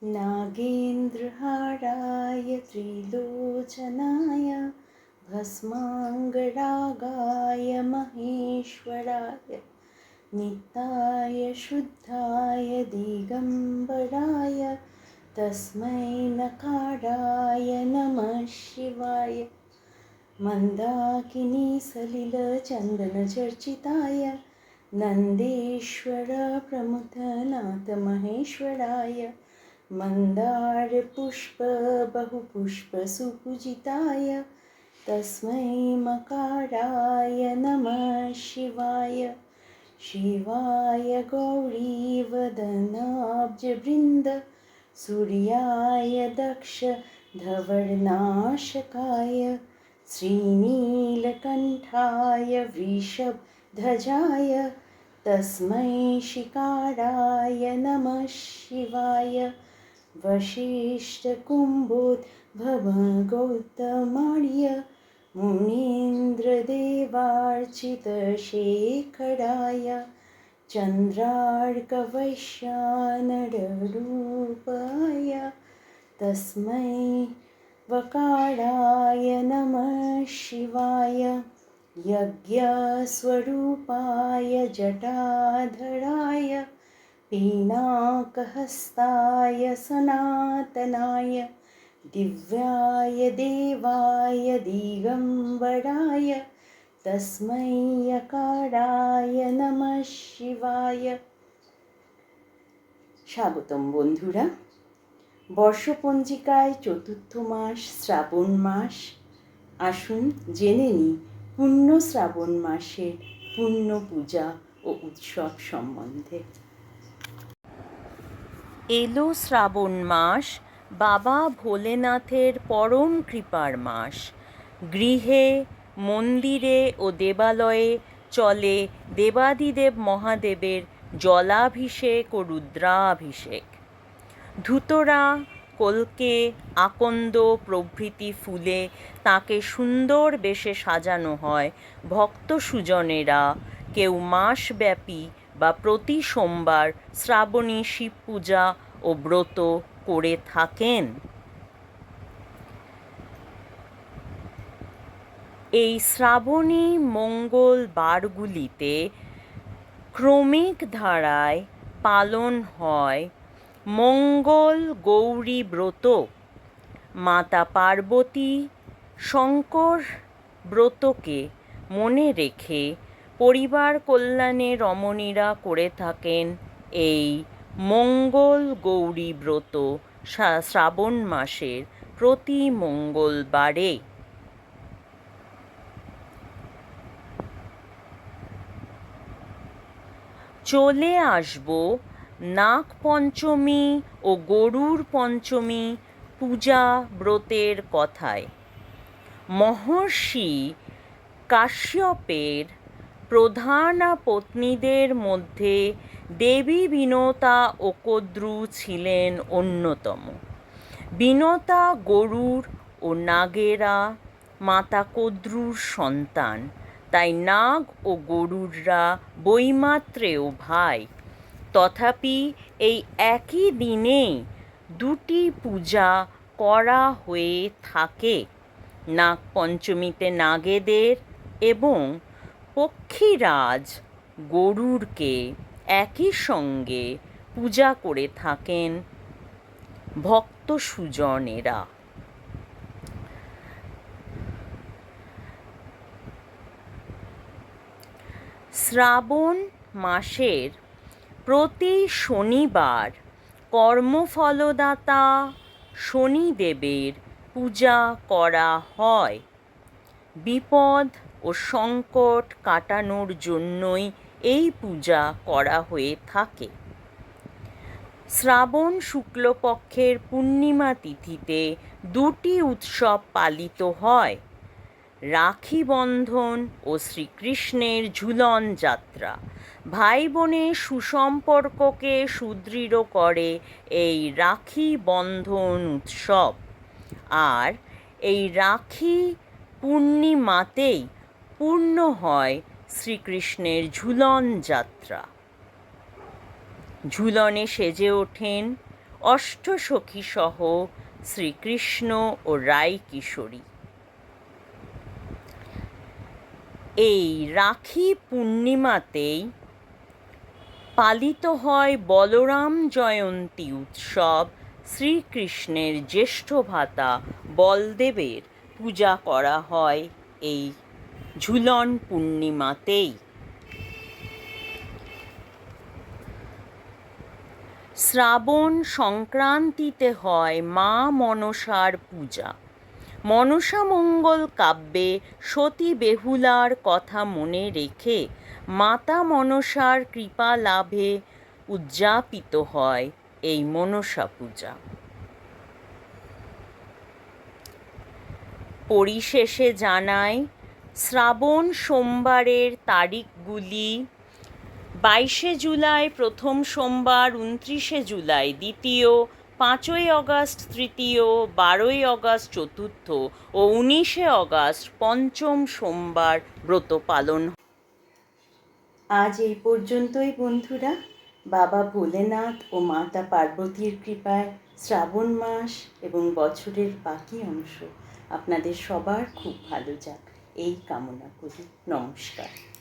नागेन्द्रहाराय त्रिलोचनाय भस्माङ्गरागाय महेश्वराय नित्याय शुद्धाय दिगम्बराय तस्मै नकाराय नमः शिवाय मन्दाकिनी सलिलचन्दनचर्चिताय नन्देश्वर प्रमुखनाथ महेश्वराय मन्दारपुष्प बहुपुष्पसुपूजिताय तस्मै मकाराय नमः शिवाय शिवाय गौरीवदनाब्जवृन्द सूर्याय दक्ष धवलनाशकाय श्रीनीलकण्ठाय वृषभध्वजाय तस्मै शिकाराय नमः शिवाय वसिष्ठकुम्भोद्भवगौतमार्य मुनीन्द्रदेवार्चितशेखराय चन्द्रार्कवैश्यानररूपाय तस्मै वकाराय नमः शिवाय यज्ञस्वरूपाय जटाधराय पिनाकहस्ताय सनातनाय दिव्याय देवाय दिगम्बराय तस्मै यकाराय नमः शिवाय। স্বাগতম বন্ধুরা। বর্ষপঞ্জিকায় চতুর্থ মাস শ্রাবণ মাস। আসুন জেনে নিই পূর্ণ শ্রাবণ মাসের পূর্ণ পূজা ও উৎসব সম্বন্ধে। এলো শ্রাবণ মাস, বাবা ভোলেনাথের পরম কৃপার মাস। গৃহে, মন্দিরে ও দেবালয়ে চলে দেবাদিদেব মহাদেবের জলাভিষেক ও রুদ্রাভিষেক। ধুতরা, কলকে, আকন্দ প্রভৃতি ফুলে তাকে সুন্দর বেশে সাজানো হয়। ভক্ত সুজনেরা কেউ মাসব্যাপী বা প্রতি সোমবার শ্রাবণী শিব পূজা ও ব্রত করে থাকেন। এই শ্রাবণী মঙ্গলবারগুলিতে ক্রমিক ধারায় পালন হয় মঙ্গল গৌরী ব্রত। মাতা পার্বতী শঙ্কর ব্রতকে মনে রেখে পরিবার কল্যাণে রমণীরা করে থাকেন এই মঙ্গল গৌরী ব্রত শ্রাবণ মাসের প্রতি মঙ্গলবারে। চলে আসব নাগ পঞ্চমী ও গরুর পঞ্চমী পূজা ব্রতের কথায়। মহর্ষি কাশ্যপের প্রধান পত্নীদের মধ্যে দেবী বিনতা ও কদ্রু ছিলেন অন্যতম। বিনতা গরুর ও নাগেরা মাতা কদ্রুর সন্তান, তাই নাগ ও গরুড়রা বৈমাত্রেয় ভাই। তথাপি এই একই দিনেই দুটি পূজা করা হয়ে থাকে। নাগ পঞ্চমীতে নাগেদের এবং পক্ষীরাজ গরুড়কে একই সঙ্গে পূজা করে থাকেন ভক্ত সুজনেরা। শ্রাবণ মাসের প্রতি শনিবার কর্মফলদাতা শনিদেবের পূজা করা হয়। বিপদ ও সংকট কাটানোর জন্যই এই পূজা করা হয়ে থাকে। শ্রাবণ শুক্লপক্ষের পূর্ণিমা তিথিতে দুটি উৎসব পালিত হয়: রাখি বন্ধন ও শ্রীকৃষ্ণের ঝুলন যাত্রা। ভাই বোনের সুসম্পর্ককে সুদৃঢ় করে এই রাখি বন্ধন উৎসব। আর এই রাখি পূর্ণিমাতেই পূর্ণ হয় শ্রীকৃষ্ণের ঝুলন যাত্রা। ঝুলনে সেজে ওঠেন অষ্টসখী-সহ শ্রীকৃষ্ণ ও রাই কিশোরী। এই রাখি পূর্ণিমাতেই পালিত হয় বলরাম জয়ন্তী উৎসব। শ্রীকৃষ্ণের জ্যেষ্ঠ ভ্রাতা বলদেবের পূজা করা হয় এই ঝুলন পূর্ণিমাতেই। শ্রাবণ সংক্রান্তিতে হয় মা মনসার পূজা। মনসামঙ্গল কাব্যে সতী বেহুলার কথা মনে রেখে মাতা মনসার কৃপা লাভে উদযাপিত হয় এই মনসা পূজা। পরিশেষে জানাই শ্রাবণ সোমবারের তারিখগুলি: 22শে জুলাই প্রথম সোমবার, 29শে জুলাই দ্বিতীয়, 5ই অগাস্ট তৃতীয়, 12ই অগাস্ট চতুর্থ ও 19শে অগাস্ট পঞ্চম সোমবার ব্রত পালন। আজ এই পর্যন্তই বন্ধুরা। বাবা ভোলেনাথ ও মাতা পার্বতীর কৃপায় শ্রাবণ মাস এবং বছরের বাকি অংশ আপনাদের সবার খুব ভালো যাক এই কামনা করি। নমস্কার।